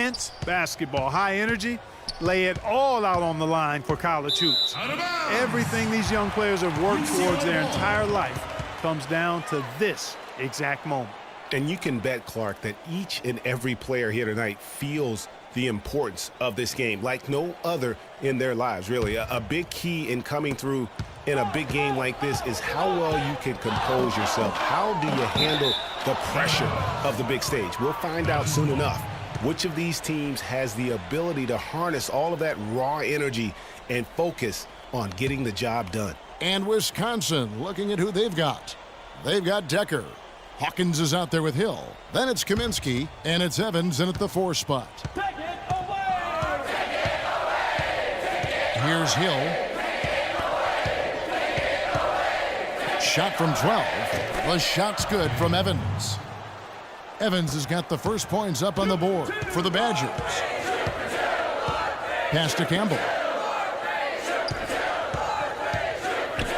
intense basketball, high energy. Lay it all out on the line for college hoops. Everything these young players have worked towards their entire life comes down to this exact moment. And you can bet, Clark, that each and every player here tonight feels the importance of this game like no other in their lives, really. A big key in coming through in a big game like this is how well you can compose yourself. How do you handle the pressure of the big stage? We'll find out soon enough which of these teams has the ability to harness all of that raw energy and focus on getting the job done. And Wisconsin looking at who they've got. They've got Decker. Hawkins is out there with Hill. Then it's Kaminsky, and it's Evans in at the 4 spot. Take it away! Take it away! Here's Hill. Shot from 12. The shot's good from Evans. Evans has got the first points up on the board for the Badgers. Pass to Campbell.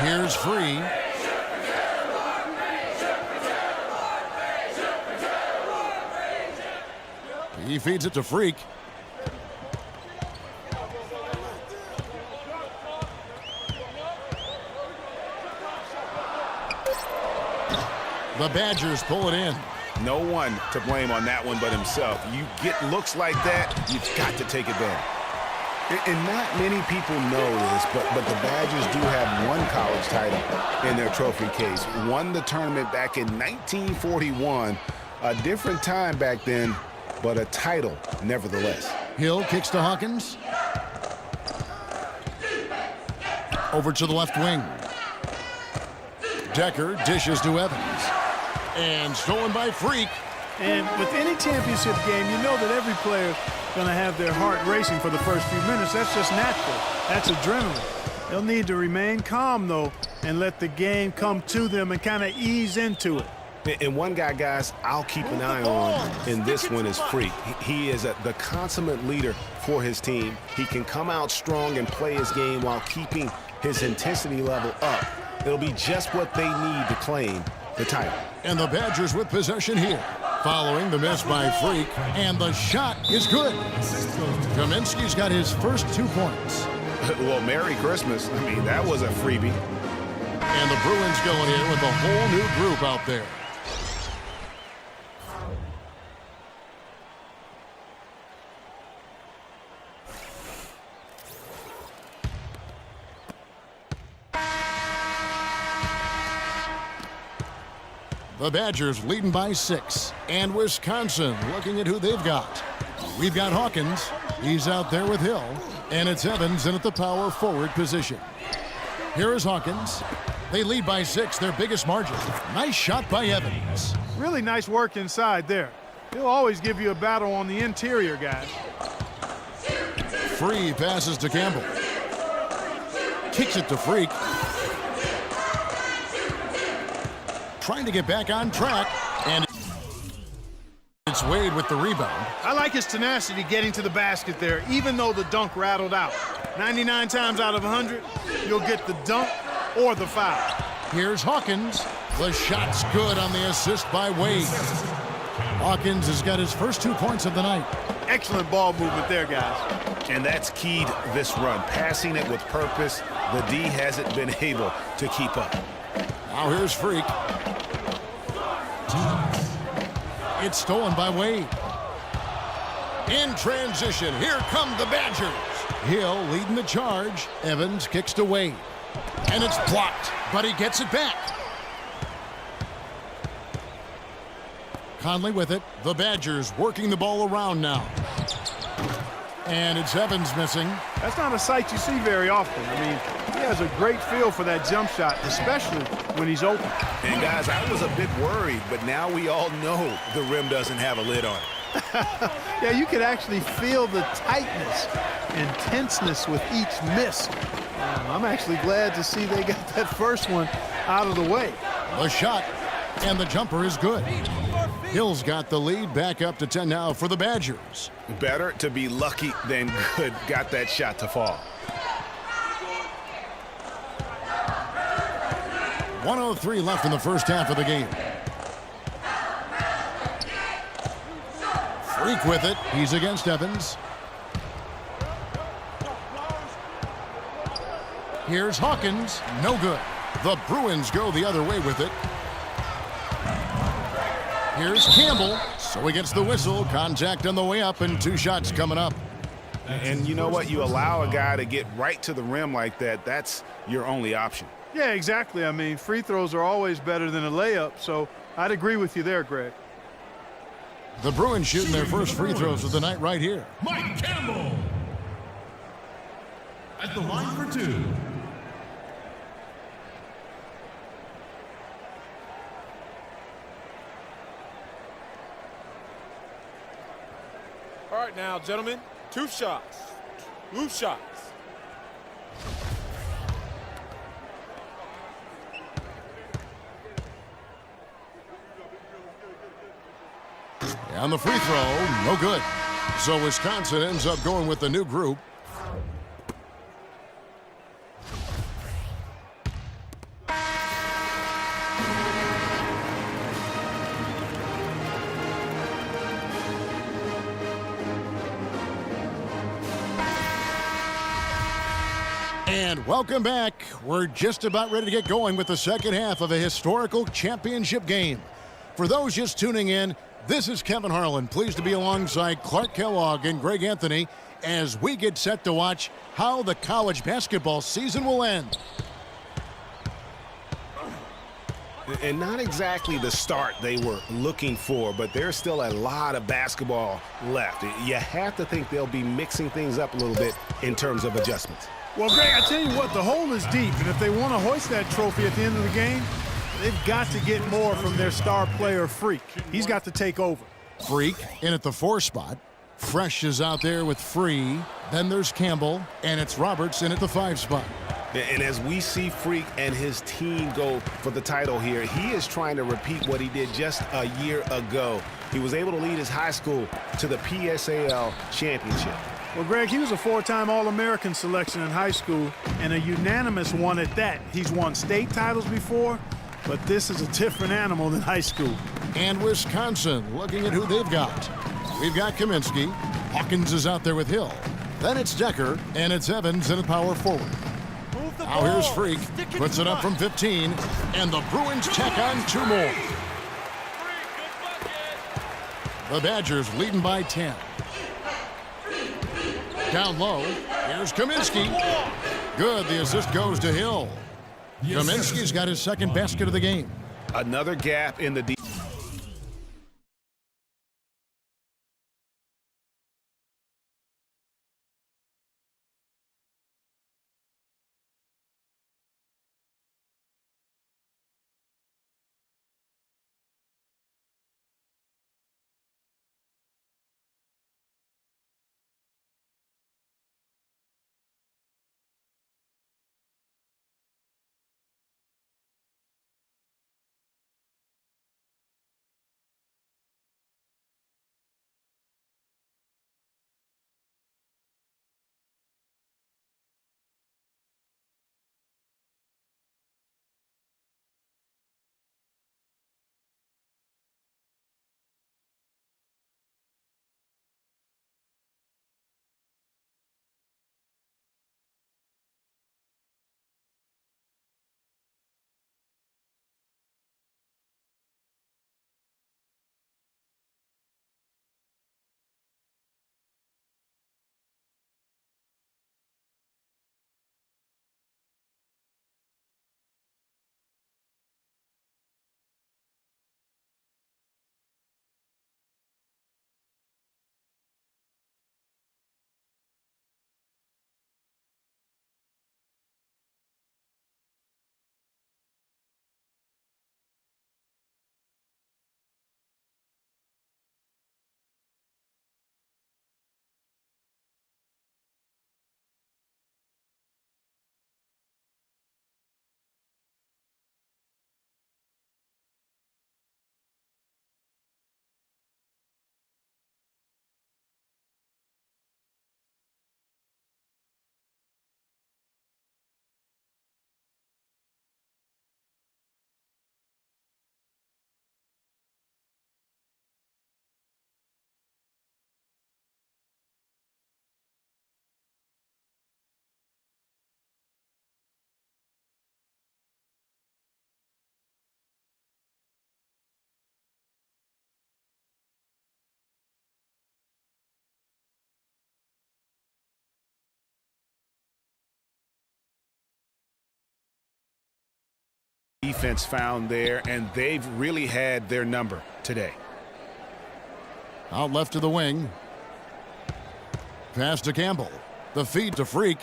Here's Free. He feeds it to Freak. The Badgers pull it in. No one to blame on that one but himself. You get looks like that, you've got to take advantage. And not many people know this, but the Badgers do have one college title in their trophy case. Won the tournament back in 1941. A different time back then, but a title nevertheless. Hill kicks to Hawkins. Over to the left wing. Decker dishes to Evans. And stolen by Freak. And with any championship game, you know that every player is going to have their heart racing for the first few minutes. That's just natural. That's adrenaline. They'll need to remain calm, though, and let the game come to them and kind of ease into it. And one guy, guys, I'll keep an eye on in this one is Freak. He is the consummate leader for his team. He can come out strong and play his game while keeping his intensity level up. It'll be just what they need to claim the title. And the Badgers with possession here. Following the miss by Freak. And the shot is good. Kaminsky's got his first 2 points. Well, Merry Christmas. I mean, that was a freebie. And the Bruins going in with a whole new group out there. The Badgers leading by 6. And Wisconsin looking at who they've got. We've got Hawkins. He's out there with Hill. And it's Evans in at the power forward position. Here is Hawkins. They lead by 6, their biggest margin. Nice shot by Evans. Really nice work inside there. He'll always give you a battle on the interior, guys. Free passes to Campbell. Kicks it to Freak. Trying to get back on track, and it's Wade with the rebound. I like his tenacity getting to the basket there, even though the dunk rattled out. 99 times out of 100, you'll get the dunk or the foul. Here's Hawkins. The shot's good on the assist by Wade. Hawkins has got his first 2 points of the night. Excellent ball movement there, guys. And that's keyed this run, passing it with purpose. The D hasn't been able to keep up. Now here's Freak. It's stolen by Wade. In transition, here come the Badgers. Hill leading the charge. Evans kicks to Wade. And it's blocked, but he gets it back. Conley with it. The Badgers working the ball around now. And it's Evans missing. That's not a sight you see very often. I mean, he has a great feel for that jump shot, especially when he's open. And guys, I was a bit worried, but now we all know the rim doesn't have a lid on it. Yeah, you could actually feel the tightness and tenseness with each miss. I'm actually glad to see they got that first one out of the way. The shot, and the jumper is good. Hill's got the lead, back up to 10 now for the Badgers. Better to be lucky than good. Got that shot to fall. 1:03 left in the first half of the game. Freak with it. He's against Evans. Here's Hawkins. No good. The Bruins go the other way with it. Here's Campbell. So he gets the whistle. Contact on the way up and 2 shots coming up. And you know what? You allow a guy to get right to the rim like that, that's your only option. Yeah, exactly. I mean, free throws are always better than a layup, so I'd agree with you there, Greg. The Bruins shooting their first free throws of the night right here. Mike Campbell at the line for 2. All right now, gentlemen, 2 shots. 2 shots. And the free throw, no good. So Wisconsin ends up going with the new group. And welcome back. We're just about ready to get going with the second half of a historical championship game. For those just tuning in, this is Kevin Harlan, pleased to be alongside Clark Kellogg and Greg Anthony as we get set to watch how the college basketball season will end. And not exactly the start they were looking for, but there's still a lot of basketball left. You have to think they'll be mixing things up a little bit in terms of adjustments. Well, Greg, I tell you what, the hole is deep, and if they want to hoist that trophy at the end of the game, they've got to get more from their star player, Freak. He's got to take over. Freak in at the 4 spot. Fresh is out there with Free. Then there's Campbell, and it's Roberts in at the 5 spot. And as we see Freak and his team go for the title here, he is trying to repeat what he did just a year ago. He was able to lead his high school to the PSAL championship. Well, Greg, he was a 4-time All-American selection in high school and a unanimous one at that. He's won state titles before, but this is a different animal than high school. And Wisconsin looking at who they've got. We've got Kaminsky. Hawkins is out there with Hill. Then it's Decker, and it's Evans in a power forward. Now here's Freak. Puts it up from 15, and the Bruins check on 2 more. The Badgers leading by 10. Down low, here's Kaminsky. Good, the assist goes to Hill. Kaminsky's got his second basket of the game. Another gap in the defense found there, and they've really had their number today. Out left to the wing. Pass to Campbell. The feed to Freak.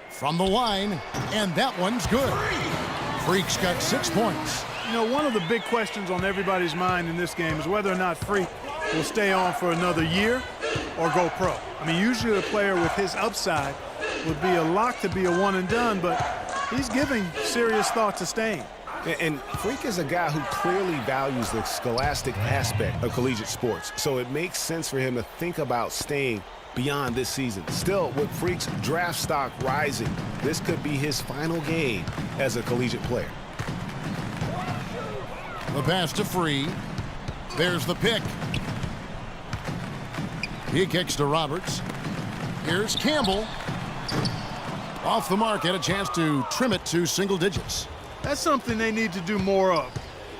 From the line, and that one's good. Freak's got 6 points. You know, one of the big questions on everybody's mind in this game is whether or not Freak will stay on for another year or go pro. I mean, usually a player with his upside would be a lock to be a one and done, but he's giving serious thought to staying. And Freak is a guy who clearly values the scholastic aspect of collegiate sports, so it makes sense for him to think about staying beyond this season. Still, with Freak's draft stock rising, this could be his final game as a collegiate player. The pass to Free. There's the pick. He kicks to Roberts. Here's Campbell. Off the mark, had a chance to trim it to single digits. That's something they need to do more of.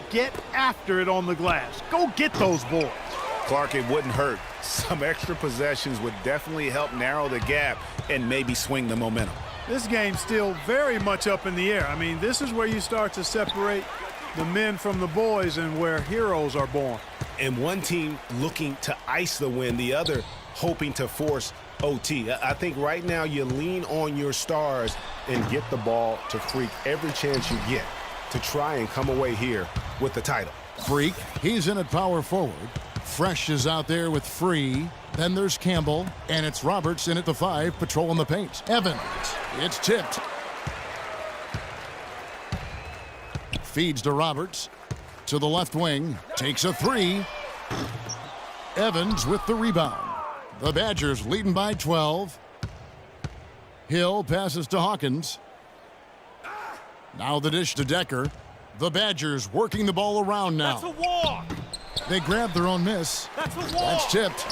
Get after it on the glass. Go get those boards. Clark, it wouldn't hurt. Some extra possessions would definitely help narrow the gap and maybe swing the momentum. This game's still very much up in the air. I mean, this is where you start to separate the men from the boys and where heroes are born. And one team looking to ice the win, the other hoping to force OT. I think right now you lean on your stars and get the ball to Freak every chance you get to try and come away here with the title. Freak, he's in at power forward. Fresh is out there with Free. Then there's Campbell, and it's Roberts in at the 5, patrolling the paint. Evans, it's tipped. Feeds to Roberts. To the left wing, takes a 3. Evans with the rebound. The Badgers leading by 12. Hill passes to Hawkins. Now the dish to Decker. The Badgers working the ball around now. That's a walk. They grab their own miss. That's a walk. That's tipped.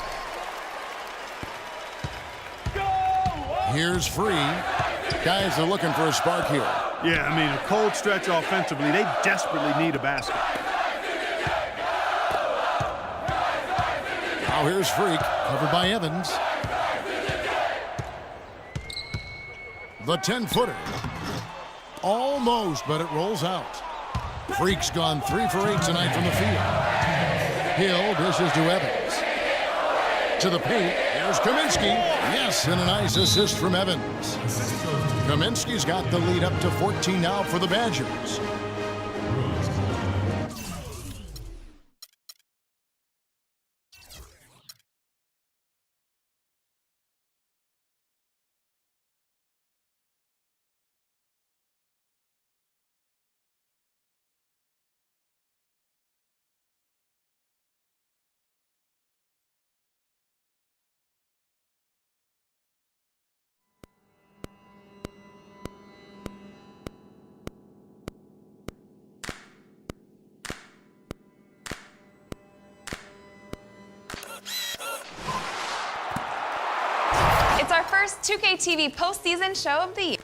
Here's Free. Guys are looking for a spark here. Yeah, I mean, a cold stretch offensively. They desperately need a basket. Now here's Freak, covered by Evans. The 10-footer. Almost, but it rolls out. Freak's gone 3 for 8 tonight from the field. Hill dishes to Evans. To the paint, there's Kaminsky. Yes, and a nice assist from Evans. Kaminsky's got the lead up to 14 now for the Badgers. It's our first 2K TV postseason show of the year.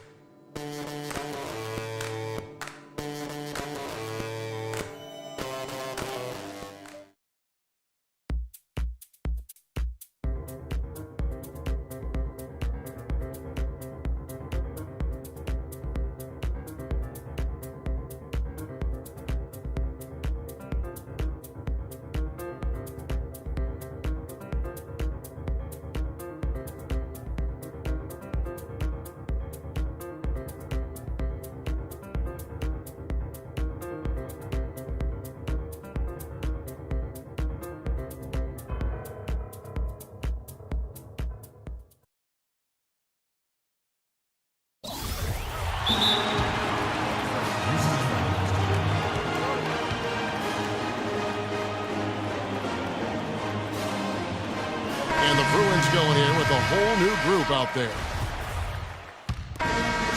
And the Bruins going in with a whole new group out there.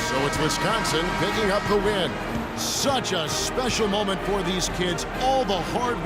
So it's Wisconsin picking up the win. Such a special moment for these kids. All the hard